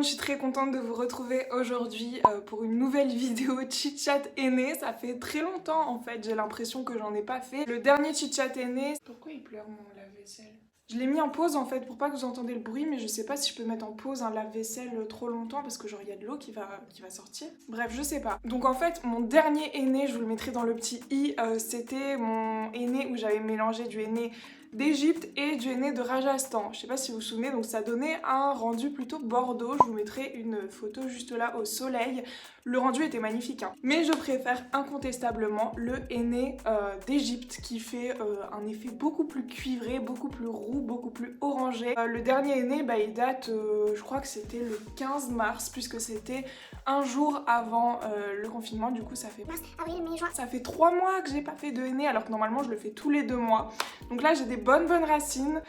je suis très contente de vous retrouver aujourd'hui pour une nouvelle vidéo chit-chat aîné. Ça fait très longtemps en fait, j'ai l'impression que j'en ai pas fait. Le dernier chit-chat aîné... Pourquoi il pleure mon lave-vaisselle? Je l'ai mis en pause en fait pour pas que vous entendiez le bruit, mais je sais pas si je peux mettre en pause un lave-vaisselle trop longtemps parce que genre il y a de l'eau qui va sortir. Bref, je sais pas. Donc en fait, mon dernier aîné, je vous le mettrai dans le petit i, c'était mon aîné où j'avais mélangé du aîné d'Égypte et du henné de Rajasthan. Je sais pas si vous vous souvenez, donc ça donnait un rendu plutôt bordeaux. Je vous mettrai une photo juste là au soleil. Le rendu était magnifique, hein. Mais je préfère incontestablement le henné d'Égypte qui fait un effet beaucoup plus cuivré, beaucoup plus roux, beaucoup plus orangé. Le dernier henné, bah, il date, je crois que c'était le 15 mars, puisque c'était un jour avant le confinement. Du coup, ça fait mars, avril, mai, juin. Ça fait 3 mois que j'ai pas fait de henné, alors que normalement je le fais tous les 2 mois. Donc là, j'ai des bonnes racines.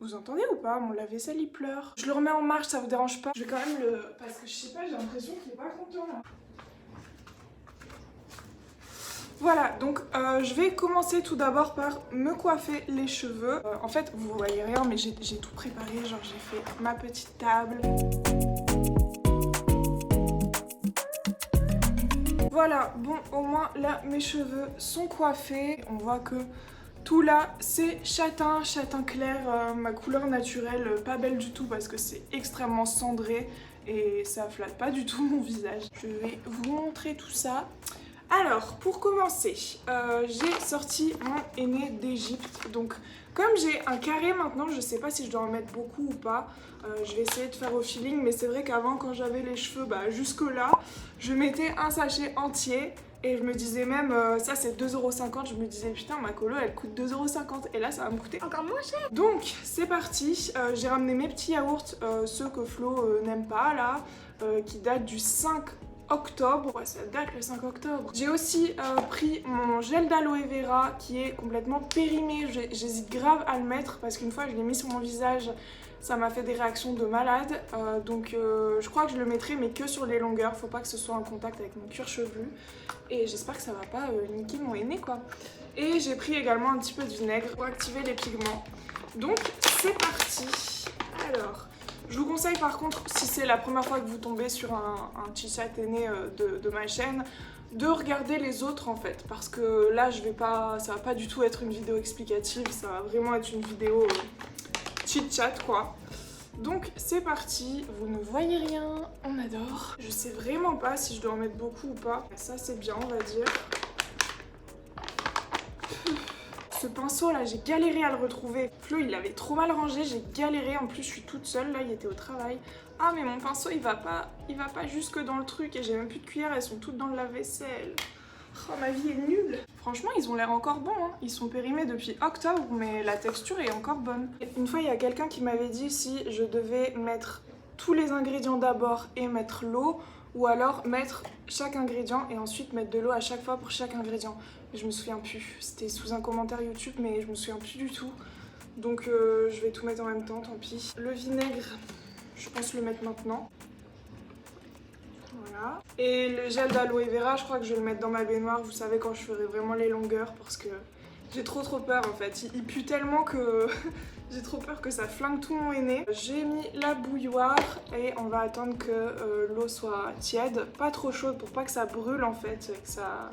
Vous entendez ou pas? Mon lave-vaisselle il pleure. Je le remets en marche, ça vous dérange pas? Je vais quand même le... Parce que je sais pas, j'ai l'impression qu'il est pas content là. Voilà, donc je vais commencer tout d'abord par me coiffer les cheveux. En fait, vous voyez rien, mais j'ai tout préparé. Genre, j'ai fait ma petite table. Voilà, bon, au moins là, mes cheveux sont coiffés. On voit que tout là, c'est châtain clair, ma couleur naturelle, pas belle du tout parce que c'est extrêmement cendré et ça flatte pas du tout mon visage. Je vais vous montrer tout ça. Alors, pour commencer, j'ai sorti mon henné d'Égypte. Donc, comme j'ai un carré maintenant, je sais pas si je dois en mettre beaucoup ou pas. Je vais essayer de faire au feeling, mais c'est vrai qu'avant, quand j'avais les cheveux jusque là, je mettais un sachet entier. Et je me disais même, ça c'est 2,50€, je me disais putain ma colo elle coûte 2,50€ et là ça va me coûter encore moins cher. Donc c'est parti, j'ai ramené mes petits yaourts, ceux que Flo n'aime pas là, qui datent du 5 octobre, ouais ça date le 5 octobre. J'ai aussi pris mon gel d'aloe vera qui est complètement périmé, j'hésite grave à le mettre parce qu'une fois je l'ai mis sur mon visage, ça m'a fait des réactions de malade, donc je crois que je le mettrai mais que sur les longueurs, faut pas que ce soit en contact avec mon cuir chevelu. Et j'espère que ça va pas niquer mon henné quoi. Et j'ai pris également un petit peu de vinaigre pour activer les pigments. Donc c'est parti. Alors, je vous conseille par contre, si c'est la première fois que vous tombez sur un chit-chat henné de ma chaîne, de regarder les autres en fait. Parce que là, ça va pas du tout être une vidéo explicative, ça va vraiment être une vidéo chit-chat quoi. Donc c'est parti, vous ne voyez rien, on adore. Je sais vraiment pas si je dois en mettre beaucoup ou pas. Ça c'est bien on va dire. Ce pinceau là, j'ai galéré à le retrouver. Flo il l'avait trop mal rangé, j'ai galéré. En plus je suis toute seule là, il était au travail. Ah mais mon pinceau il va pas jusque dans le truc et j'ai même plus de cuillère, elles sont toutes dans le lave-vaisselle. Oh ma vie est nulle. Franchement ils ont l'air encore bons, hein. Ils sont périmés depuis octobre mais la texture est encore bonne. Une fois il y a quelqu'un qui m'avait dit si je devais mettre tous les ingrédients d'abord et mettre l'eau ou alors mettre chaque ingrédient et ensuite mettre de l'eau à chaque fois pour chaque ingrédient. Mais je me souviens plus, c'était sous un commentaire YouTube mais je me souviens plus du tout. Donc je vais tout mettre en même temps, tant pis. Le vinaigre, je pense le mettre maintenant. Voilà. Et le gel d'aloe vera, je crois que je vais le mettre dans ma baignoire, vous savez, quand je ferai vraiment les longueurs, parce que j'ai trop peur en fait. Il pue tellement que j'ai trop peur que ça flingue tout mon henné. J'ai mis la bouilloire et on va attendre que l'eau soit tiède, pas trop chaude pour pas que ça brûle en fait, que ça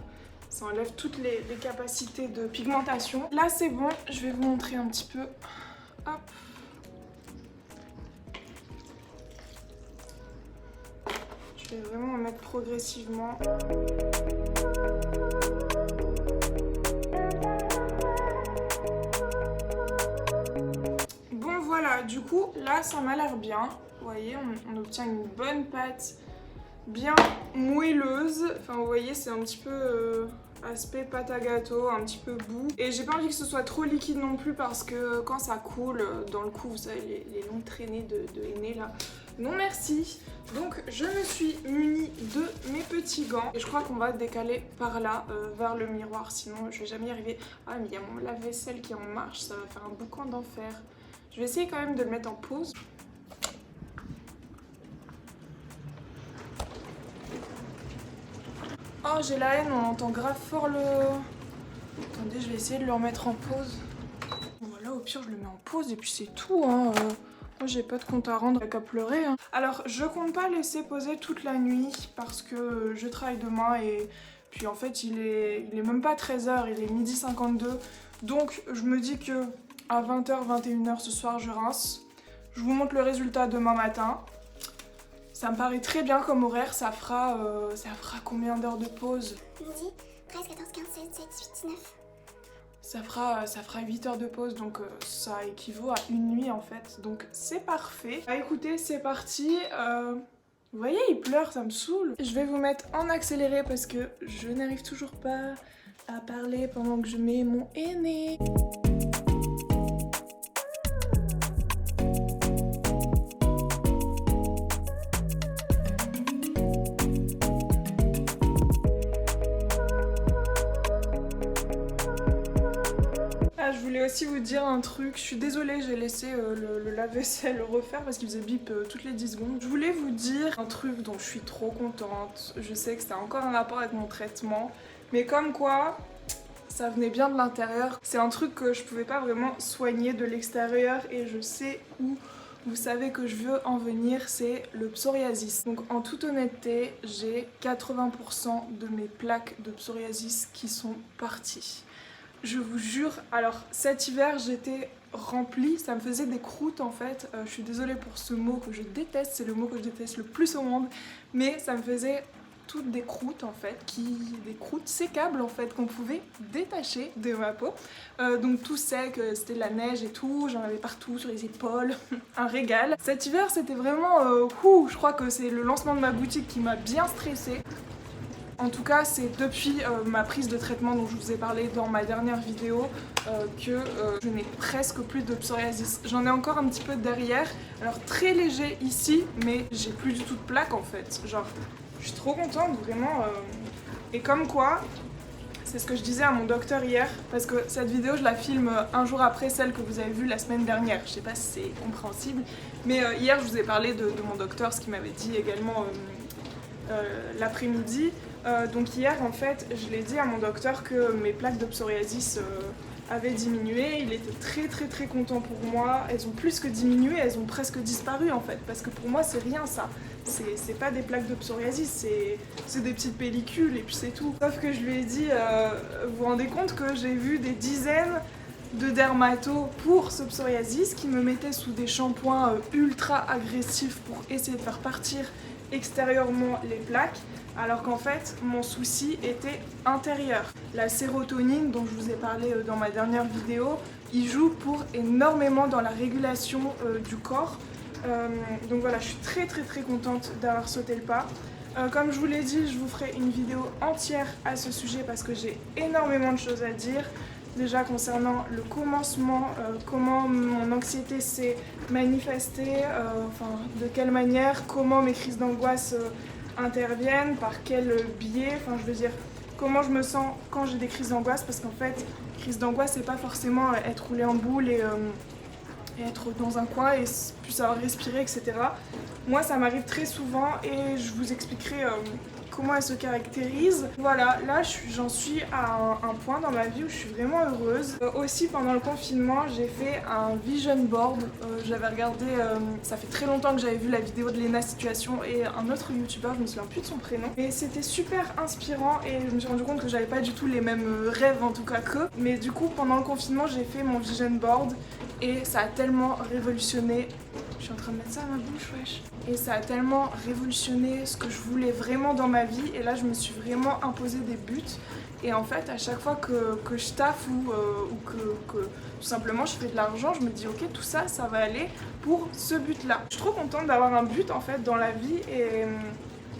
enlève toutes les capacités de pigmentation. Là c'est bon, je vais vous montrer un petit peu. Hop. Je vais vraiment en mettre progressivement. Bon voilà, du coup là ça m'a l'air bien. Vous voyez, on obtient une bonne pâte bien moelleuse. Enfin vous voyez, c'est un petit peu aspect pâte à gâteau, un petit peu bout. Et j'ai pas envie que ce soit trop liquide non plus parce que quand ça coule dans le cou, vous savez les longues traînées de henné là. Non merci. Donc je me suis munie de mes petits gants et je crois qu'on va décaler par là vers le miroir, sinon je vais jamais y arriver. Ah mais il y a mon lave-vaisselle qui est en marche, ça va faire un boucan d'enfer. Je vais essayer quand même de le mettre en pause. Oh j'ai la haine, on entend grave fort le... Attendez, je vais essayer de le remettre en pause. Voilà, au pire je le mets en pause et puis c'est tout hein. Moi j'ai pas de compte à rendre, qu'à pleurer hein. Alors je compte pas laisser poser toute la nuit parce que je travaille demain et puis en fait il est même pas 13h, il est 12h52. Donc je me dis que à 20h, 21h ce soir je rince. Je vous montre le résultat demain matin. Ça me paraît très bien comme horaire, ça fera combien d'heures de pause? Midi, 13, 14, 15, 16, 17, 18, 19. Ça fera 8 heures de pause, donc ça équivaut à une nuit en fait, donc c'est parfait. Bah écoutez, c'est parti. Vous voyez, il pleure, ça me saoule. Je vais vous mettre en accéléré parce que je n'arrive toujours pas à parler pendant que je mets mon aîné. Je voulais aussi vous dire un truc, je suis désolée, j'ai laissé le lave-vaisselle refaire parce qu'il faisait bip toutes les 10 secondes. Je voulais vous dire un truc dont je suis trop contente, je sais que c'était encore un rapport avec mon traitement, mais comme quoi ça venait bien de l'intérieur. C'est un truc que je pouvais pas vraiment soigner de l'extérieur et je sais où vous savez que je veux en venir, c'est le psoriasis. Donc en toute honnêteté, j'ai 80% de mes plaques de psoriasis qui sont parties. Je vous jure, alors cet hiver j'étais remplie, ça me faisait des croûtes en fait, je suis désolée pour ce mot que je déteste, c'est le mot que je déteste le plus au monde, mais ça me faisait toutes des croûtes en fait, des croûtes sécables en fait qu'on pouvait détacher de ma peau, donc tout sec, c'était de la neige et tout, j'en avais partout sur les épaules, un régal. Cet hiver c'était vraiment, je crois que c'est le lancement de ma boutique qui m'a bien stressée. En tout cas, c'est depuis ma prise de traitement dont je vous ai parlé dans ma dernière vidéo que je n'ai presque plus de psoriasis. J'en ai encore un petit peu derrière, alors très léger ici, mais j'ai plus du tout de plaques en fait. Genre, je suis trop contente, vraiment. Et comme quoi, c'est ce que je disais à mon docteur hier, parce que cette vidéo, je la filme un jour après celle que vous avez vue la semaine dernière. Je sais pas si c'est compréhensible, mais hier, je vous ai parlé de mon docteur, ce qu'il m'avait dit également l'après-midi. Donc hier en fait je l'ai dit à mon docteur que mes plaques de psoriasis avaient diminué, il était très content pour moi, elles ont plus que diminué, elles ont presque disparu en fait, parce que pour moi c'est rien ça, c'est pas des plaques de psoriasis, c'est des petites pellicules et puis c'est tout. Sauf que je lui ai dit, vous vous rendez compte que j'ai vu des dizaines de dermatos pour ce psoriasis qui me mettaient sous des shampoings ultra agressifs pour essayer de faire partir extérieurement les plaques, alors qu'en fait mon souci était intérieur. La sérotonine dont je vous ai parlé dans ma dernière vidéo, il joue pour énormément dans la régulation du corps, donc voilà, je suis très contente d'avoir sauté le pas. Comme je vous l'ai dit, je vous ferai une vidéo entière à ce sujet parce que j'ai énormément de choses à dire. Déjà concernant le commencement, comment mon anxiété s'est manifestée, de quelle manière, comment mes crises d'angoisse interviennent, par quel biais, je veux dire, comment je me sens quand j'ai des crises d'angoisse, parce qu'en fait, crise d'angoisse, c'est pas forcément être roulé en boule et être dans un coin et plus savoir respirer, etc. Moi, ça m'arrive très souvent et je vous expliquerai comment elle se caractérise. Voilà, là j'en suis à un point dans ma vie où je suis vraiment heureuse. Aussi pendant le confinement, j'ai fait un vision board. J'avais regardé, ça fait très longtemps que j'avais vu la vidéo de Lena Situation et un autre youtubeur, je me souviens plus de son prénom. Et c'était super inspirant et je me suis rendu compte que j'avais pas du tout les mêmes rêves en tout cas qu'eux. Mais du coup, pendant le confinement, j'ai fait mon vision board et ça a tellement révolutionné. Je suis en train de mettre ça à ma bouche, wesh. Et ça a tellement révolutionné ce que je voulais vraiment dans ma vie. Et là, je me suis vraiment imposé des buts. Et en fait, à chaque fois que je taffe ou que tout simplement je fais de l'argent, je me dis ok, tout ça, ça va aller pour ce but-là. Je suis trop contente d'avoir un but en fait dans la vie et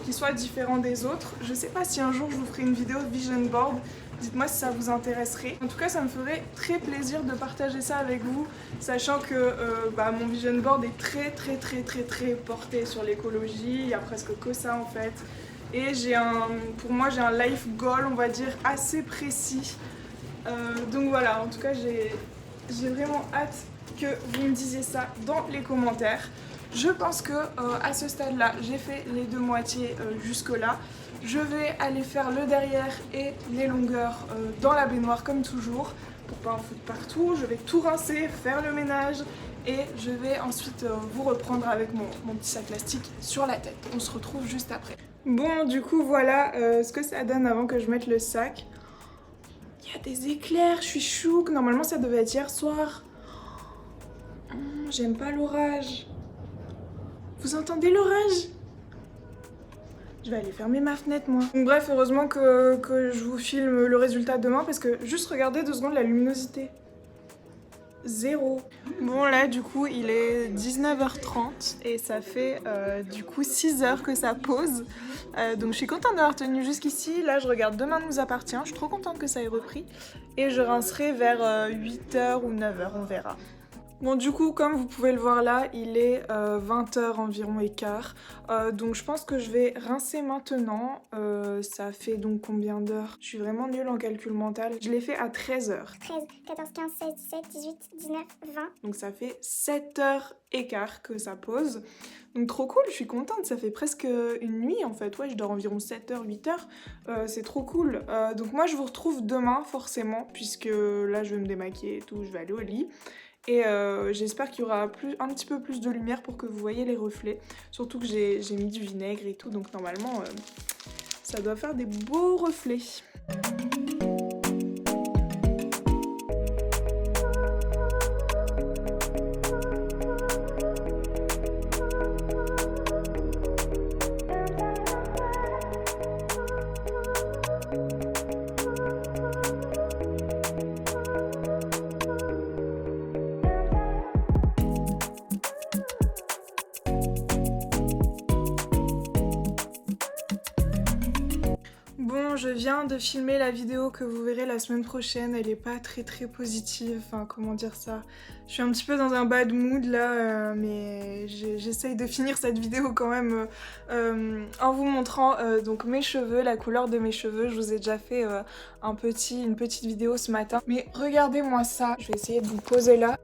qui soit différent des autres. Je sais pas si un jour je vous ferai une vidéo de vision board. Dites-moi si ça vous intéresserait. En tout cas, ça me ferait très plaisir de partager ça avec vous, sachant que mon vision board est très porté sur l'écologie. Il y a presque que ça en fait. Et pour moi, j'ai un life goal, on va dire, assez précis. Donc voilà, en tout cas, j'ai vraiment hâte que vous me disiez ça dans les commentaires. Je pense que à ce stade-là, j'ai fait les deux moitiés jusque-là. Je vais aller faire le derrière et les longueurs dans la baignoire comme toujours. pour pas en foutre partout. Je vais tout rincer, faire le ménage et je vais ensuite vous reprendre avec mon petit sac plastique sur la tête. On se retrouve juste après. Bon, du coup, voilà ce que ça donne avant que je mette le sac. Il y a des éclairs, je suis chouque. Normalement, ça devait être hier soir. J'aime pas l'orage. Vous entendez l'orage? Je vais aller fermer ma fenêtre, moi. Donc, bref, heureusement que je vous filme le résultat demain parce que juste regardez 2 secondes la luminosité. 0. Bon là du coup il est 19h30 et ça fait du coup 6 heures que ça pose. Donc je suis contente d'avoir tenu jusqu'ici. Là je regarde Demain nous appartient. Je suis trop contente que ça ait repris. Et je rincerai vers 8h ou 9h, on verra. Bon du coup comme vous pouvez le voir là, il est 20h environ et quart. Donc je pense que je vais rincer maintenant. Ça fait donc combien d'heures? Je suis vraiment nulle en calcul mental. Je l'ai fait à 13h. 13, 14, 15, 16, 17, 18, 19, 20. Donc ça fait 7h15 que ça pose. Donc trop cool, je suis contente, ça fait presque une nuit en fait. Ouais, je dors environ 7h, 8h. C'est trop cool. Donc moi je vous retrouve demain forcément, puisque là je vais me démaquiller et tout, je vais aller au lit. Et j'espère qu'il y aura un petit peu plus de lumière pour que vous voyez les reflets. Surtout que j'ai mis du vinaigre et tout, donc normalement ça doit faire des beaux reflets. Bon, je viens de filmer la vidéo que vous verrez la semaine prochaine, elle est pas très positive, enfin comment dire ça. Je suis un petit peu dans un bad mood là, mais j'essaye de finir cette vidéo quand même en vous montrant donc mes cheveux, la couleur de mes cheveux. Je vous ai déjà fait une petite vidéo ce matin, mais regardez-moi ça, je vais essayer de vous poser là.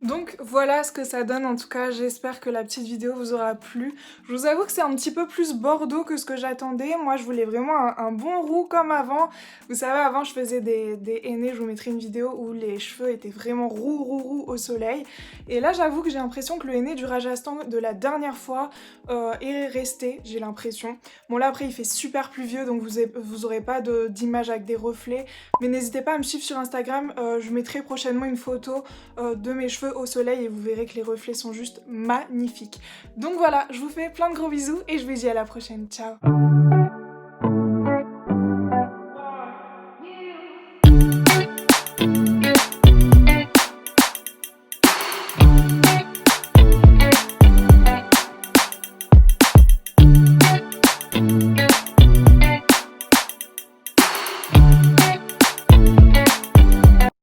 Donc voilà ce que ça donne, en tout cas j'espère que la petite vidéo vous aura plu. Je vous avoue que c'est un petit peu plus bordeaux que ce que j'attendais. Moi je voulais vraiment un bon roux comme avant. Vous savez, avant je faisais des hennées, je vous mettrai une vidéo où les cheveux étaient vraiment roux au soleil. Et là j'avoue que j'ai l'impression que le henné du Rajasthan de la dernière fois est resté, j'ai l'impression. Bon là après il fait super pluvieux donc vous aurez pas d'image avec des reflets. Mais n'hésitez pas à me suivre sur Instagram, je mettrai prochainement une photo de mes cheveux au soleil et vous verrez que les reflets sont juste magnifiques. Donc voilà, je vous fais plein de gros bisous et je vous dis à la prochaine. Ciao!